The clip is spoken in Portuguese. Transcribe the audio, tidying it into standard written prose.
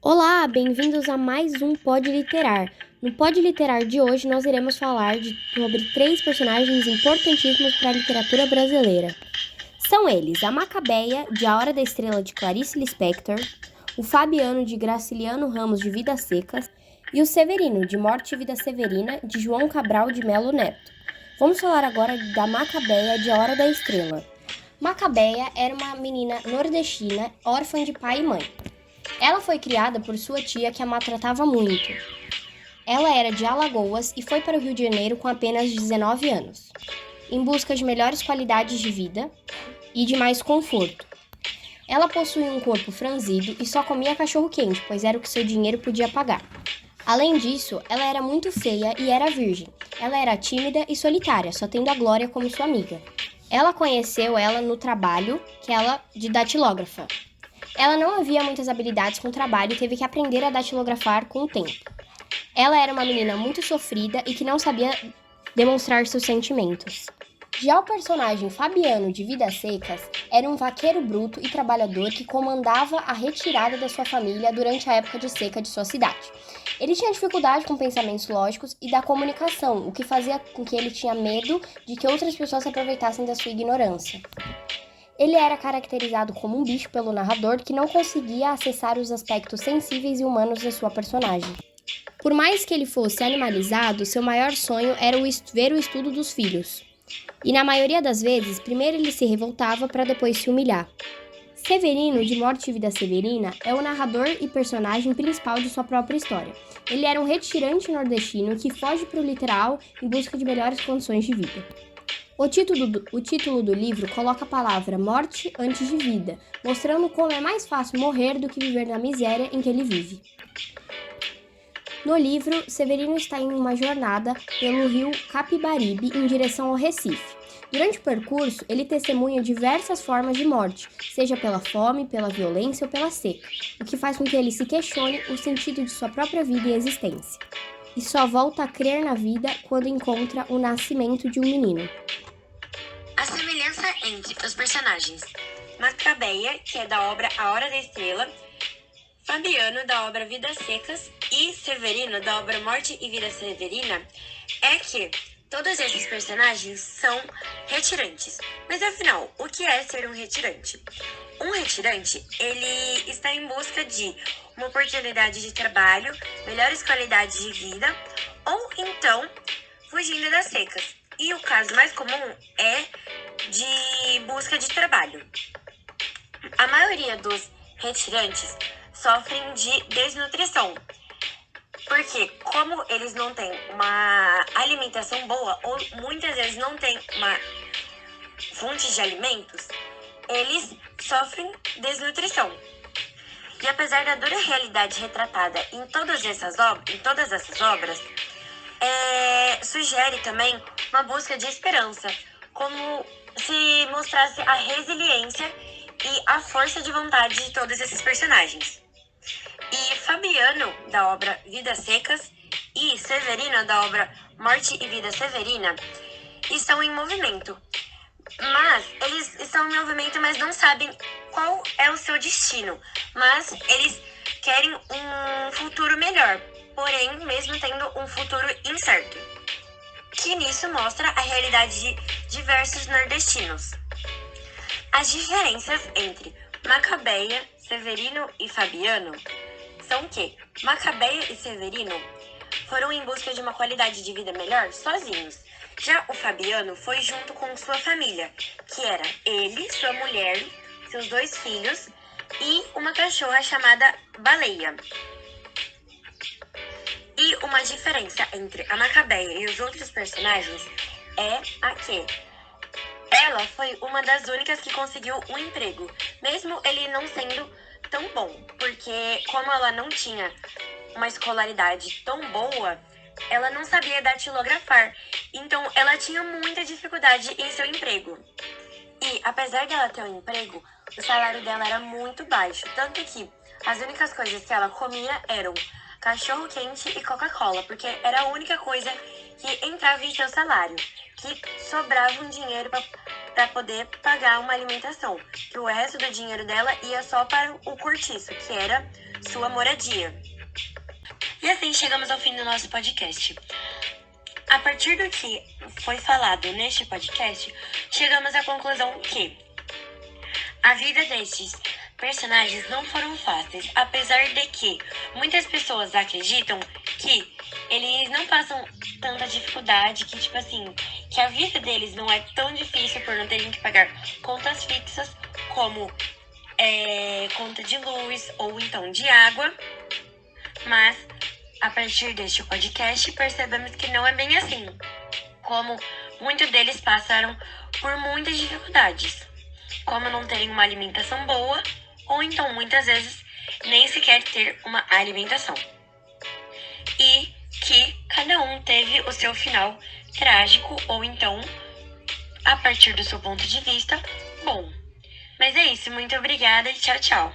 Olá, bem-vindos a mais um Pod Literar. No Pod Literar de hoje, nós iremos falar sobre três personagens importantíssimos para a literatura brasileira. São eles a Macabeia, de A Hora da Estrela, de Clarice Lispector, o Fabiano, de Graciliano Ramos, de Vidas Secas, e o Severino, de Morte e Vida Severina, de João Cabral de Melo Neto. Vamos falar agora da Macabeia, de A Hora da Estrela. Macabeia era uma menina nordestina, órfã de pai e mãe. Ela foi criada por sua tia, que a maltratava muito. Ela era de Alagoas e foi para o Rio de Janeiro com apenas 19 anos, em busca de melhores qualidades de vida e de mais conforto. Ela possuía um corpo franzido e só comia cachorro-quente, pois era o que seu dinheiro podia pagar. Além disso, ela era muito feia e era virgem. Ela era tímida e solitária, só tendo a Glória como sua amiga. Ela conheceu ela no trabalho, de datilógrafa. Ela não havia muitas habilidades com o trabalho e teve que aprender a datilografar com o tempo. Ela era uma menina muito sofrida e que não sabia demonstrar seus sentimentos. Já o personagem Fabiano, de Vidas Secas, era um vaqueiro bruto e trabalhador que comandava a retirada da sua família durante a época de seca de sua cidade. Ele tinha dificuldade com pensamentos lógicos e da comunicação, o que fazia com que ele tinha medo de que outras pessoas se aproveitassem da sua ignorância. Ele era caracterizado como um bicho pelo narrador que não conseguia acessar os aspectos sensíveis e humanos de sua personagem. Por mais que ele fosse animalizado, seu maior sonho era ver o estudo dos filhos. E na maioria das vezes, primeiro ele se revoltava para depois se humilhar. Severino, de Morte e Vida Severina, é o narrador e personagem principal de sua própria história. Ele era um retirante nordestino que foge para o litoral em busca de melhores condições de vida. O título do livro coloca a palavra morte antes de vida, mostrando como é mais fácil morrer do que viver na miséria em que ele vive. No livro, Severino está em uma jornada pelo rio Capibaribe em direção ao Recife. Durante o percurso, ele testemunha diversas formas de morte, seja pela fome, pela violência ou pela seca, o que faz com que ele se questione o sentido de sua própria vida e existência. E só volta a crer na vida quando encontra o nascimento de um menino. A semelhança entre os personagens Macabeia, que é da obra A Hora da Estrela, Fabiano, da obra Vidas Secas, e Severino, da obra Morte e Vida Severina, é que todos esses personagens são retirantes. Mas afinal, o que é ser um retirante? Um retirante, ele está em busca de uma oportunidade de trabalho, melhores qualidades de vida, ou então fugindo das secas. E o caso mais comum é de busca de trabalho. A maioria dos retirantes sofrem de desnutrição, porque como eles não têm uma alimentação boa ou muitas vezes não têm uma fonte de alimentos, eles sofrem desnutrição. E apesar da dura realidade retratada em todas essas obras, sugere também uma busca de esperança, como se mostrasse a resiliência e a força de vontade de todos esses personagens. E Fabiano, da obra Vidas Secas, e Severino, da obra Morte e Vida Severina, estão em movimento. Mas eles estão em movimento, mas não sabem qual é o seu destino. Mas eles querem um futuro melhor, porém, mesmo tendo um futuro incerto. Que nisso mostra a realidade de diversos nordestinos. As diferenças entre Macabeia, Severino e Fabiano são que Macabeia e Severino foram em busca de uma qualidade de vida melhor sozinhos. Já o Fabiano foi junto com sua família, que era ele, sua mulher, seus 2 filhos e uma cachorra chamada Baleia. E uma diferença entre a Macabeia e os outros personagens é a que ela foi uma das únicas que conseguiu um emprego, mesmo ele não sendo tão bom, porque como ela não tinha uma escolaridade tão boa, ela não sabia datilografar, então ela tinha muita dificuldade em seu emprego. E apesar dela ter um emprego, o salário dela era muito baixo, tanto que as únicas coisas que ela comia eram cachorro quente e Coca-Cola, porque era a única coisa que entrava em seu salário, que sobrava um dinheiro para poder pagar uma alimentação, que o resto do dinheiro dela ia só para o cortiço, que era sua moradia. E assim chegamos ao fim do nosso podcast. A partir do que foi falado neste podcast, chegamos à conclusão que a vida destes personagens não foram fáceis, apesar de que muitas pessoas acreditam que eles não passam tanta dificuldade, que tipo assim, que a vida deles não é tão difícil por não terem que pagar contas fixas como conta de luz ou então de água, mas a partir deste podcast percebemos que não é bem assim, como muitos deles passaram por muitas dificuldades, como não terem uma alimentação boa ou então muitas vezes nem sequer ter uma alimentação. E que cada um teve o seu final trágico ou então, a partir do seu ponto de vista, bom. Mas é isso, muito obrigada e tchau, tchau.